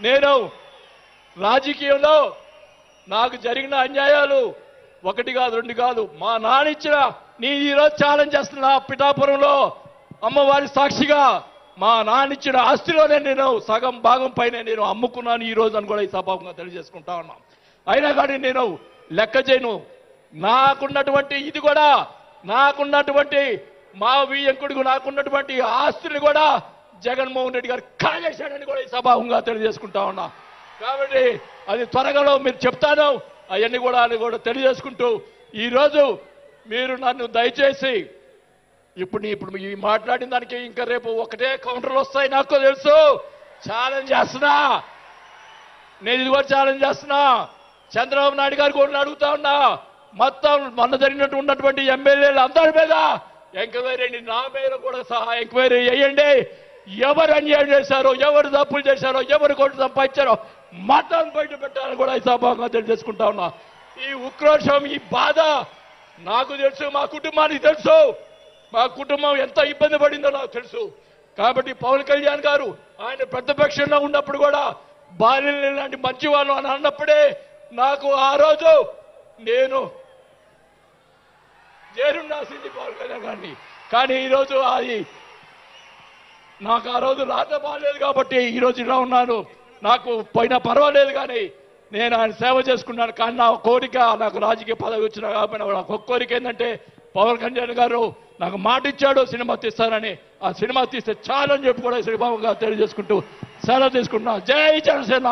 నేను రాజకీయంలో నాకు జరిగిన అన్యాయాలు ఒకటి కాదు రెండు కాదు మా నాన్న ఇచ్చిన నీ ఈరోజు ఛాలెంజ్ చేస్తున్నా పిఠాపురంలో అమ్మవారి సాక్షిగా మా నాన్న ఇచ్చిన ఆస్తిలోనే నేను సగం భాగం పైన నేను అమ్ముకున్నాను ఈ రోజు అని కూడా ఈ సభాముగా తెలియజేసుకుంటా ఉన్నా. అయినా కానీ నేను లెక్క చేయను. నాకున్నటువంటి ఇది కూడా నాకున్నటువంటి మా వియ్యంకుడికి నాకున్నటువంటి ఆస్తులు కూడా జగన్మోహన్ రెడ్డి గారు కాజేశాడని కూడా ఈ సభాముగా తెలియజేసుకుంటా ఉన్నా. కాబట్టి అది త్వరగా మీరు చెప్తాను అవన్నీ కూడా అది కూడా తెలియజేసుకుంటూ ఈరోజు మీరు నన్ను దయచేసి ఇప్పుడు ఈ మాట్లాడిన దానికి ఇంకా రేపు ఒకటే కౌంటర్లు వస్తాయి నాకు తెలుసు. ఛాలెంజ్ చేస్తున్నా, నేను ఇది కూడా ఛాలెంజ్ చేస్తున్నా. చంద్రబాబు నాయుడు గారు కూడా అడుగుతా ఉన్నా, మొత్తం మొన్న జరిగినట్టు ఉన్నటువంటి ఎమ్మెల్యేలు అందరి మీద ఎంక్వైరీ నా మీద కూడా సహా ఎంక్వైరీ చేయండి. ఎవరు అన్యాయం చేశారో, ఎవరు తప్పులు చేశారో, ఎవరు కొట్టు సంపాదించారో మొత్తం బయట పెట్టాలని కూడా ఈ సభగా తెలియజేసుకుంటా ఉన్నా. ఈ ఉక్రోషం ఈ బాధ నాకు తెలుసు, మా కుటుంబానికి తెలుసు. మా కుటుంబం ఎంత ఇబ్బంది పడిందో నాకు తెలుసు. కాబట్టి పవన్ కళ్యాణ్ గారు ఆయన ప్రతిపక్షంలో ఉన్నప్పుడు కూడా బాల్యం లాంటి మంచి వాళ్ళు అని అన్నప్పుడే నాకు ఆ రోజు నేను చేరున్నాసింది పవన్ కళ్యాణ్ గారిని. కానీ ఈరోజు అది నాకు ఆ రోజు రాత బాగాలేదు కాబట్టి ఈరోజు ఇలా ఉన్నాను. నాకు పోయినా పర్వాలేదు కానీ నేను ఆయన సేవ చేసుకున్నాను. కానీ నా కోరిక నాకు రాజకీయ పదవి వచ్చినా కాబట్టి నాకు ఒక కోరిక ఏంటంటే పవన్ కళ్యాణ్ గారు నాకు మాట ఇచ్చాడు సినిమా తీస్తానని. ఆ సినిమా తీస్తే చాలని చెప్పి కూడా శ్రీబాబు గారు తెలియజేసుకుంటూ సెలవు తీసుకుంటున్నా. జై జనసేన.